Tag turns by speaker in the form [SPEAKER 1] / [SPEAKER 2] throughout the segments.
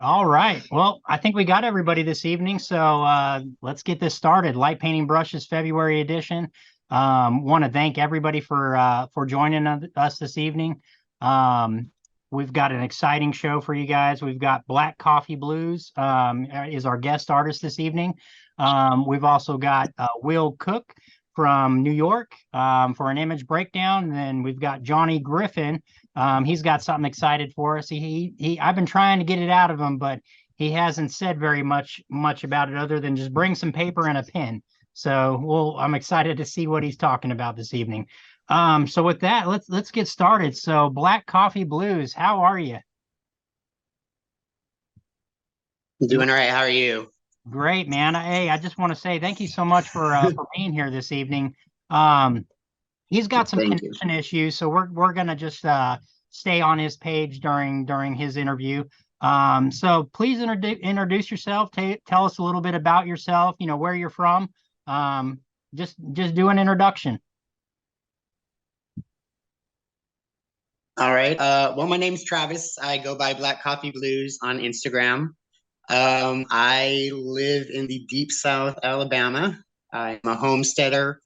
[SPEAKER 1] All right. Well, I think we got everybody this evening, so let's get this started. Light Painting Brushes February edition. Want to thank everybody for joining us this evening. Um, we've got an exciting show for you guys. We've got Black Coffee Blues is our guest artist this evening. We've also got Will Cook from New York for an image breakdown. And then we've got Johnny Griffin. He's got something excited for us. I've been trying to get it out of him, but he hasn't said very much about it other than just bring some paper and a pen. So I'm excited to see what he's talking about this evening. So with that, let's get started. So Black Coffee Blues, how are you?
[SPEAKER 2] Doing all right. How are you?
[SPEAKER 1] Great, man. Hey, I just want to say thank you so much for being here this evening. Um, he's got some
[SPEAKER 2] Thank you.
[SPEAKER 1] connection issues, so we're gonna just stay on his page during his interview. So please introduce yourself. Tell us a little bit about yourself. You know where you're from. Just do an introduction.
[SPEAKER 2] All right. Well, my name's Travis. I go by Black Coffee Blues on Instagram. I live in the deep South Alabama. I'm a homesteader,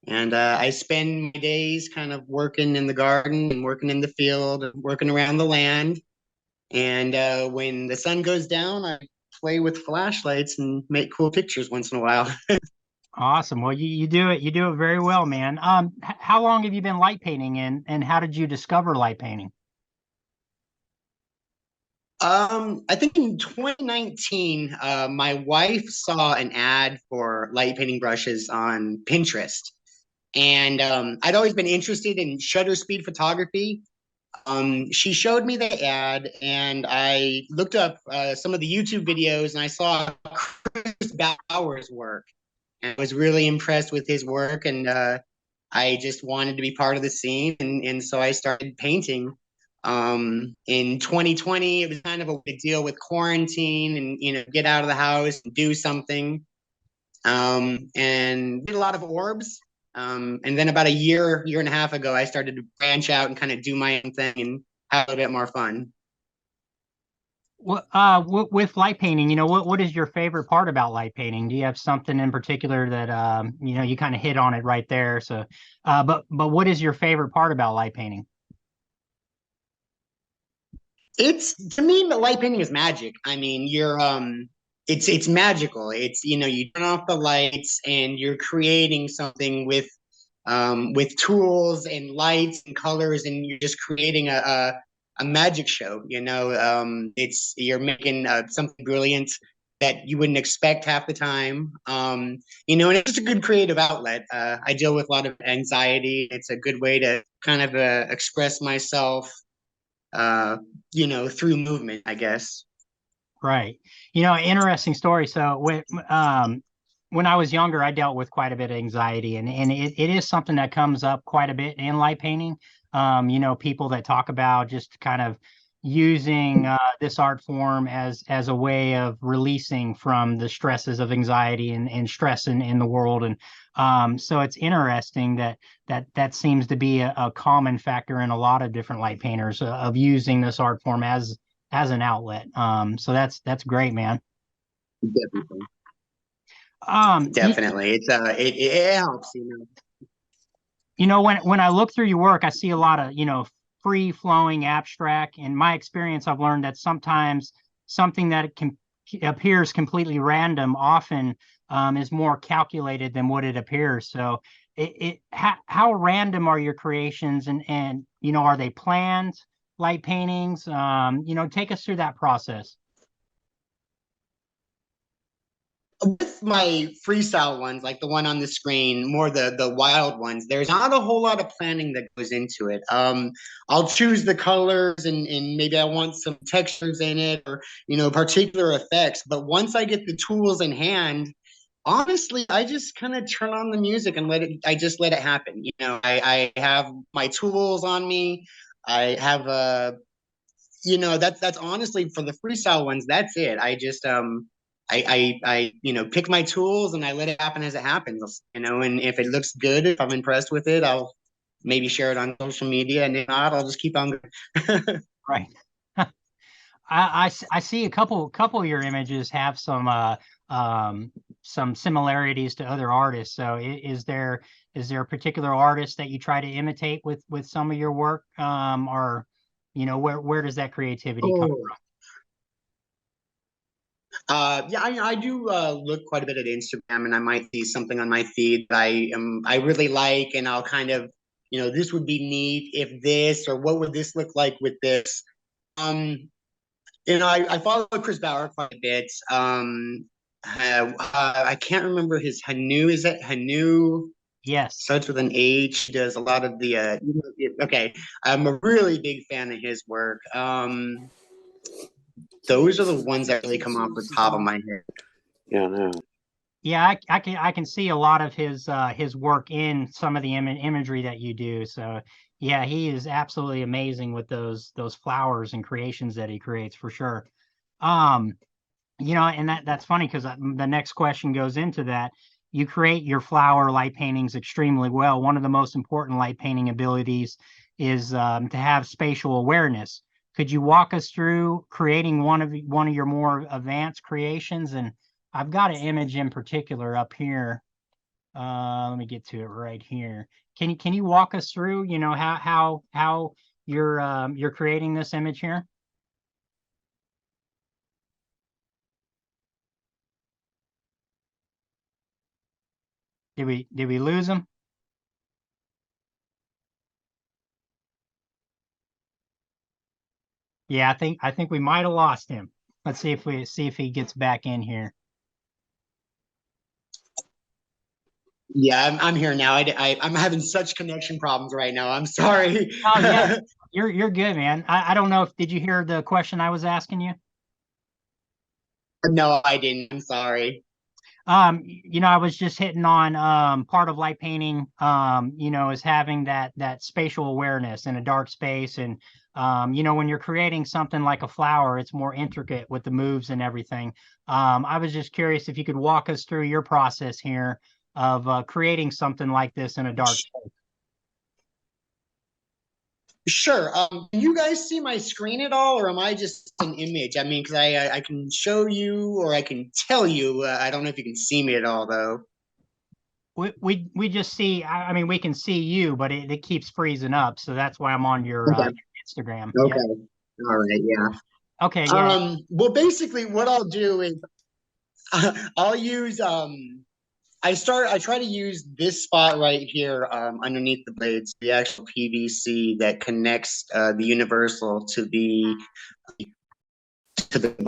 [SPEAKER 2] and I spend my days kind of working in the garden and working in the field, and working around the land. And when the sun goes down, I play with flashlights and make cool pictures once in a while.
[SPEAKER 1] Awesome. Well, you do it very well, man. How long have you been light painting, and how did you discover light painting?
[SPEAKER 2] I think in 2019, my wife saw an ad for light painting brushes on Pinterest. And I'd always been interested in shutter speed photography. She showed me the ad, and I looked up some of the YouTube videos, and I saw Chris Bauer's work. And I was really impressed with his work, and I just wanted to be part of the scene, and so I started painting. In 2020, it was kind of a big deal with quarantine and get out of the house and do something. And did a lot of orbs. And then about a year and a half ago, I started to branch out and kind of do my own thing and have a bit more fun.
[SPEAKER 1] With light painting, what is your favorite part about light painting? Do you have something in particular that you kind of hit on it right there? So, but what is your favorite part about light painting?
[SPEAKER 2] It's to me, the light painting is magic. I mean, it's magical. It's you turn off the lights and you're creating something with tools and lights and colors, and you're just creating a magic show. It's you're making something brilliant that you wouldn't expect half the time. And it's just a good creative outlet. I deal with a lot of anxiety. It's a good way to kind of express myself, uh, through movement, I guess.
[SPEAKER 1] Right. Interesting story. So when I was younger, I dealt with quite a bit of anxiety, and it is something that comes up quite a bit in light painting. People that talk about just kind of using this art form as a way of releasing from the stresses of anxiety and stress in the world. And so it's interesting that seems to be a common factor in a lot of different light painters of using this art form as an outlet. So that's great, man.
[SPEAKER 2] Definitely,
[SPEAKER 1] Um, you,
[SPEAKER 2] definitely. It helps.
[SPEAKER 1] when I look through your work, I see a lot of free flowing abstract. In my experience, I've learned that sometimes something that can appears completely random often is more calculated than what it appears. So how random are your creations, and are they planned light paintings? Take us through that process.
[SPEAKER 2] With my freestyle ones, like the one on the screen, more the wild ones, there's not a whole lot of planning that goes into it. I'll choose the colors, and maybe I want some textures in it, or particular effects. But once I get the tools in hand, honestly, I just kind of turn on the music and I just let it happen. I have my tools on me. I have that's honestly for the freestyle ones, that's it. I just pick my tools and I let it happen as it happens. And if it looks good, if I'm impressed with it, I'll maybe share it on social media, and if not, I'll just keep on going.
[SPEAKER 1] Right. I see a couple of your images have some similarities to other artists. So is there a particular artist that you try to imitate with some of your work, or where does that creativity come
[SPEAKER 2] Oh, yeah, I do look quite a bit at Instagram, and I might see something on my feed that I really like, and I'll kind of, this would be neat if this, or what would this look like with this. Um, I follow Chris Bauer quite a bit. I can't remember his Hanu. Is it Hanu?
[SPEAKER 1] Yes.
[SPEAKER 2] Starts with an H. Does a lot of the. Okay, I'm a really big fan of his work. Those are the ones that really come off the top of my head.
[SPEAKER 3] Yeah, no.
[SPEAKER 1] Yeah, I can see a lot of his work in some of the imagery that you do. So yeah, he is absolutely amazing with those flowers and creations that he creates for sure. Um, and that's funny because the next question goes into that. You create your flower light paintings extremely well. One of the most important light painting abilities is to have spatial awareness. Could you walk us through creating one of your more advanced creations? And I've got an image in particular up here. Let me get to it right here. Can you walk us through, how you're creating this image here? Did we lose him? Yeah, I think we might have lost him. Let's see if he gets back in here.
[SPEAKER 2] Yeah, I'm here now. I'm having such connection problems right now. I'm sorry.
[SPEAKER 1] Oh yeah, you're good, man. I don't know if did you hear the question I was asking you?
[SPEAKER 2] No, I didn't. I'm sorry.
[SPEAKER 1] I was just hitting on part of light painting, is having that spatial awareness in a dark space. And when you're creating something like a flower, it's more intricate with the moves and everything. I was just curious if you could walk us through your process here of creating something like this in a dark space.
[SPEAKER 2] Sure. Can you guys see my screen at all, or am I just an image? I mean, because I can show you or I can tell you. I don't know if you can see me at all, though.
[SPEAKER 1] We just see. I mean, we can see you, but it keeps freezing up, so that's why I'm on your
[SPEAKER 2] Okay.
[SPEAKER 1] Instagram.
[SPEAKER 2] Okay.
[SPEAKER 1] Yeah.
[SPEAKER 2] All right. Yeah.
[SPEAKER 1] Okay. Yeah.
[SPEAKER 2] Well, basically, what I'll do is I'll use I try to use this spot right here underneath the blades, the actual PVC that connects the universal to the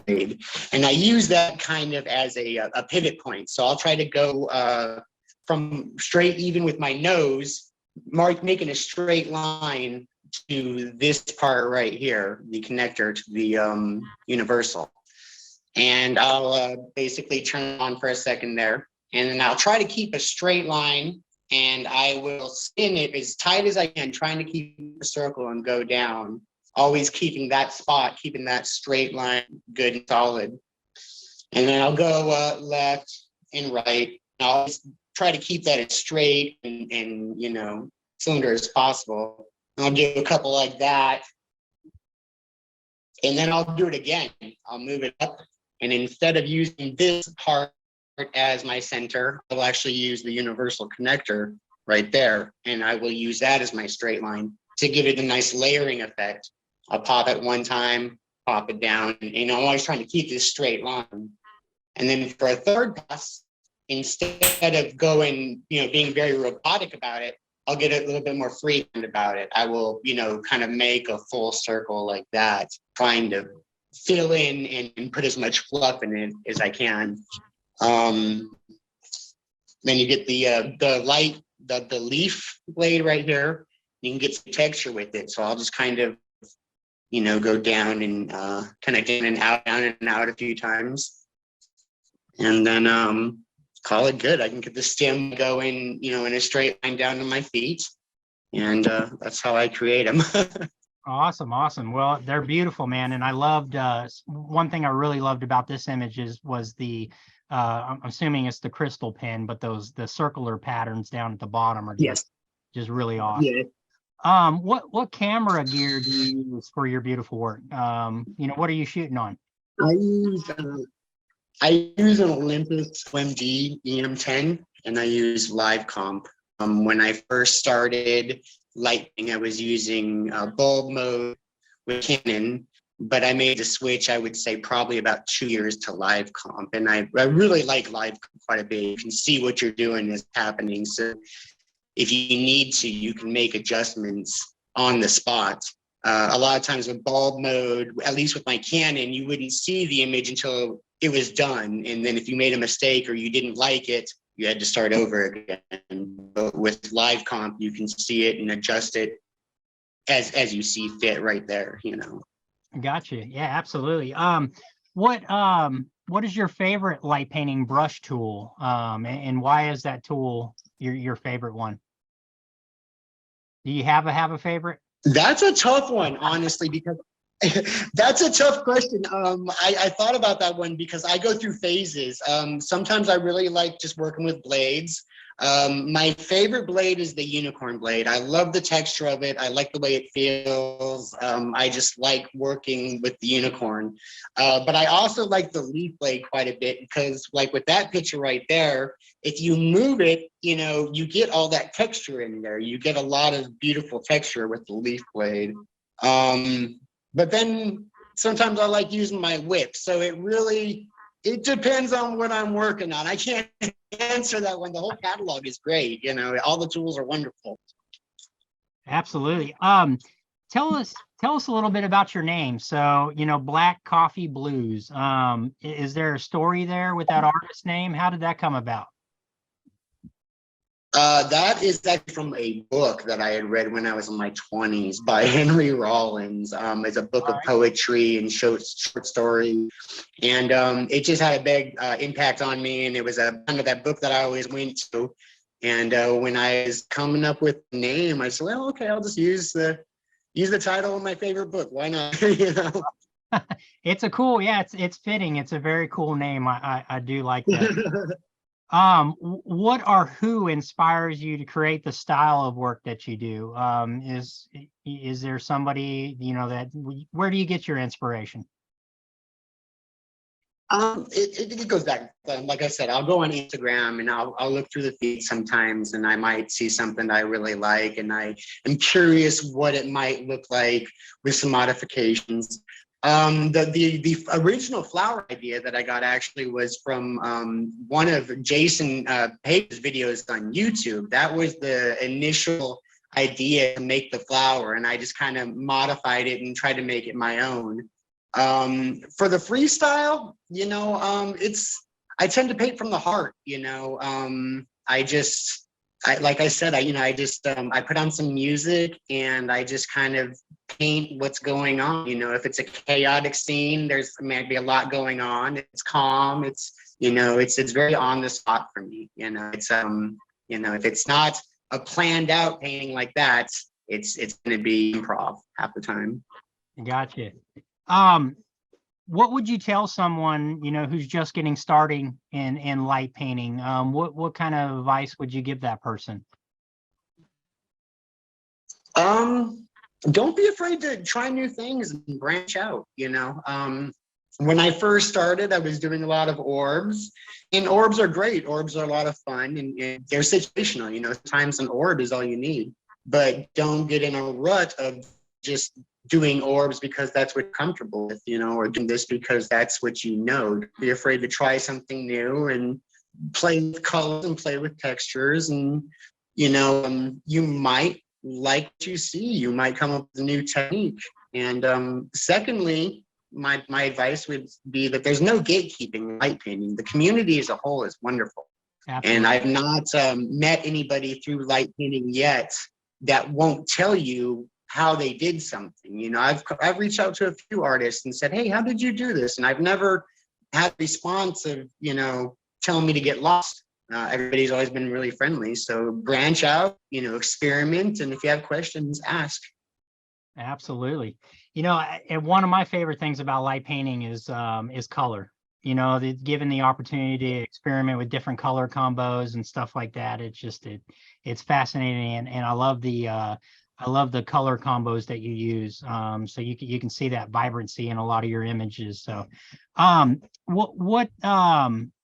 [SPEAKER 2] blade, and I use that kind of as a pivot point. So I'll try to go from straight even with my nose, making a straight line to this part right here, the connector to the universal. And I'll basically turn it on for a second there. And then I'll try to keep a straight line, and I will spin it as tight as I can, trying to keep the circle and go down, always keeping that spot, keeping that straight line good and solid. And then I'll go left and right. I'll always try to keep that as straight and cylinder as possible. I'll do a couple like that. And then I'll do it again. I'll move it up. And instead of using this part as my center, I'll actually use the universal connector right there. And I will use that as my straight line to give it a nice layering effect. I'll pop it one time, pop it down. And I'm always trying to keep this straight line. And then for a third pass, instead of going, being very robotic about it, I'll get a little bit more freehand about it. I will, kind of make a full circle like that, trying to fill in and put as much fluff in it as I can. Then you get the light, the leaf blade right here. You can get some texture with it. So I'll just kind of, go down and connect in and out, down and out a few times. And then call it good. I can get the stem going, in a straight line down to my feet. And that's how I create them.
[SPEAKER 1] Awesome. Well, they're beautiful, man. And I loved one thing I really loved about this image was the I'm assuming it's the crystal pin, but the circular patterns down at the bottom are
[SPEAKER 2] Yes.
[SPEAKER 1] just really awesome.
[SPEAKER 2] Yeah.
[SPEAKER 1] What camera gear do you use for your beautiful work? What are you shooting on?
[SPEAKER 2] I use I use an Olympus OMD EM10, and I use Live Comp. When I first started lighting, I was using bulb mode with Canon, but I made the switch, I would say probably about 2 years to Live Comp. And I really like Live Comp quite a bit. You can see what you're doing is happening. So if you need to, you can make adjustments on the spot. A lot of times with bulb mode, at least with my Canon, you wouldn't see the image until it was done. And then if you made a mistake or you didn't like it, you had to start over again. But with Live Comp, you can see it and adjust it as you see fit right there, you know.
[SPEAKER 1] Gotcha. Yeah, absolutely. What is your favorite light painting brush tool? And why is that tool your favorite one? Do you have a favorite?
[SPEAKER 2] That's a tough one, honestly, because that's a tough question. I thought about that one because I go through phases. Sometimes I really like just working with blades. My favorite blade is the unicorn blade. I love the texture of it. I like the way it feels. I just like working with the unicorn. But I also like the leaf blade quite a bit because, like with that picture right there, if you move it, you know, you get all that texture in there. You get a lot of beautiful texture with the leaf blade. Um, but then sometimes I like using my whip. So it depends on what I'm working on. I can't answer that one. The whole catalog is great. You know, all the tools are wonderful.
[SPEAKER 1] Absolutely. Tell us a little bit about your name. So, Black Coffee Blues. Is there a story there with that artist name? How did that come about?
[SPEAKER 2] That is actually from a book that I had read when I was in my 20s by Henry Rollins. It's a book
[SPEAKER 1] All
[SPEAKER 2] of
[SPEAKER 1] right.
[SPEAKER 2] poetry and short story, and it just had a big impact on me. And it was a kind of that book that I always went to. And when I was coming up with the name, I said, "Well, okay, I'll just use the title of my favorite book. Why not?" You know.
[SPEAKER 1] It's a cool, yeah, it's fitting. It's a very cool name. I do like that. What or who inspires you to create the style of work that you do? Is there somebody, where do you get your inspiration?
[SPEAKER 2] It goes back. Like I said, I'll go on Instagram and I'll look through the feed sometimes, and I might see something I really like, and I am curious what it might look like with some modifications. The original flower idea that I got actually was from one of Jason Page's videos on YouTube. That was the initial idea to make the flower, and I just kind of modified it and tried to make it my own. For the freestyle, I tend to paint from the heart. Like I said, I put on some music and I just kind of paint what's going on. If it's a chaotic scene, there's might be a lot going on. It's calm. It's very on the spot for me. If it's not a planned out painting like that, it's going to be improv half the time.
[SPEAKER 1] Gotcha. Um, what would you tell someone, who's just getting starting in light painting? What kind of advice would you give that person?
[SPEAKER 2] Don't be afraid to try new things and branch out. When I first started, I was doing a lot of orbs, and orbs are great. Orbs are a lot of fun, and they're situational. Sometimes an orb is all you need, but don't get in a rut of just doing orbs because that's what you're comfortable with, or doing this because that's what you know. Don't be afraid to try something new and play with colors and play with textures, and you might like what you see. You might come up with a new technique. And secondly, my advice would be that there's no gatekeeping in light painting. The community as a whole is wonderful.
[SPEAKER 1] Absolutely.
[SPEAKER 2] And I've not met anybody through light painting yet that won't tell you how they did something. I've reached out to a few artists and said, "Hey, how did you do this?" And I've never had a response of telling me to get lost. Everybody's always been really friendly. So branch out, experiment, and if you have questions, ask.
[SPEAKER 1] Absolutely. And one of my favorite things about light painting is color. Given the opportunity to experiment with different color combos and stuff like that, it's fascinating, and I love I love the color combos that you use. So you can see that vibrancy in a lot of your images. So,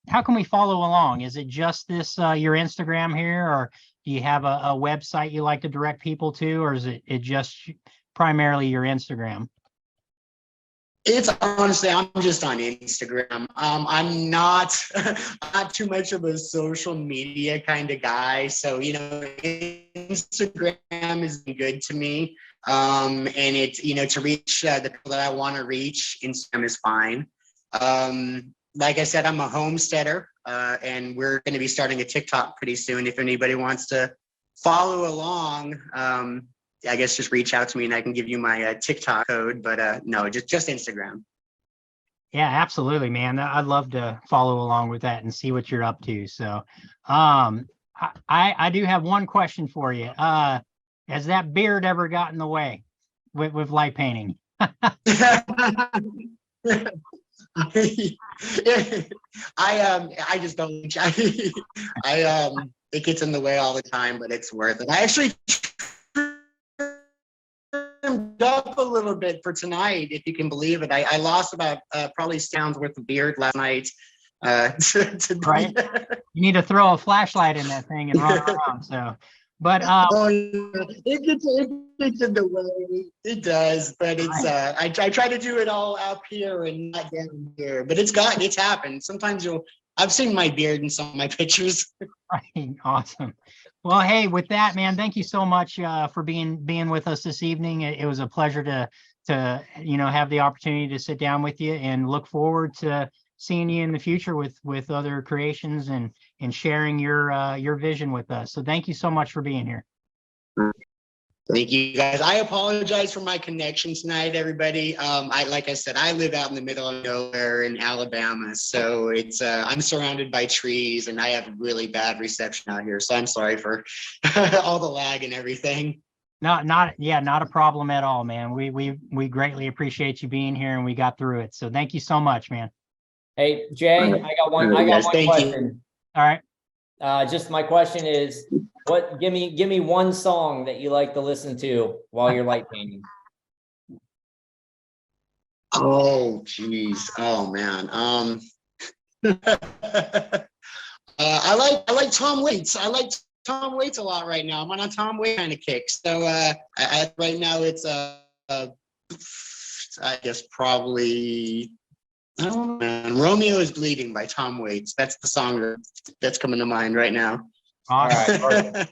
[SPEAKER 1] how can we follow along? Is it just this your Instagram here, or do you have a website you like to direct people to, or is it just primarily your Instagram?
[SPEAKER 2] It's honestly, I'm just on Instagram. I'm not, not too much of a social media kind of guy. So, Instagram is good to me. And it's, to reach the people that I want to reach, Instagram is fine. Like I said, I'm a homesteader, and we're going to be starting a TikTok pretty soon. If anybody wants to follow along, I guess just reach out to me and I can give you my TikTok code, but no, just Instagram.
[SPEAKER 1] Yeah, absolutely, man. I'd love to follow along with that and see what you're up to. So, I do have one question for you. Has that beard ever got in the way with light painting?
[SPEAKER 2] I just don't. It gets in the way all the time, but it's worth it. I actually trimmed up a little bit for tonight, if you can believe it. I lost about probably pounds worth of beard last night.
[SPEAKER 1] Right? You need to throw a flashlight in that thing and run around. So, but
[SPEAKER 2] Oh, it gets in the way. It does, but it's I try to do it all up here and not down here. But it's happened. Sometimes I've seen my beard in some of my pictures.
[SPEAKER 1] right, awesome. Well, hey, with that, man, thank you so much for being with us this evening. It was a pleasure to have the opportunity to sit down with you, and look forward to seeing you in the future with other creations and sharing your vision with us. So thank you so much for being here.
[SPEAKER 2] Thank you, guys. I apologize for my connection tonight, everybody. Like I said, I live out in the middle of nowhere in Alabama, so it's I'm surrounded by trees, and I have really bad reception out here. So I'm sorry for all the lag and everything.
[SPEAKER 1] Not a problem at all, man. We greatly appreciate you being here, and we got through it. So thank you so much, man.
[SPEAKER 3] Hey, Jay, I got one question.
[SPEAKER 1] All right.
[SPEAKER 3] Just my question is, give me one song that you like to listen to while you're light painting.
[SPEAKER 2] Oh, geez. Oh, man. I like Tom Waits. I like Tom Waits a lot right now. I'm on a Tom Waits kind of kick. So right now it's I guess probably, I don't know, man. Romeo is Bleeding by Tom Waits. That's the song that's coming to mind right now.
[SPEAKER 1] All right.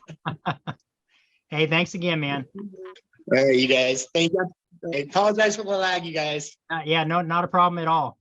[SPEAKER 1] Hey, thanks again, man.
[SPEAKER 2] All right, you guys. Thank you. I apologize for the lag, you guys.
[SPEAKER 1] Yeah, no, not a problem at all.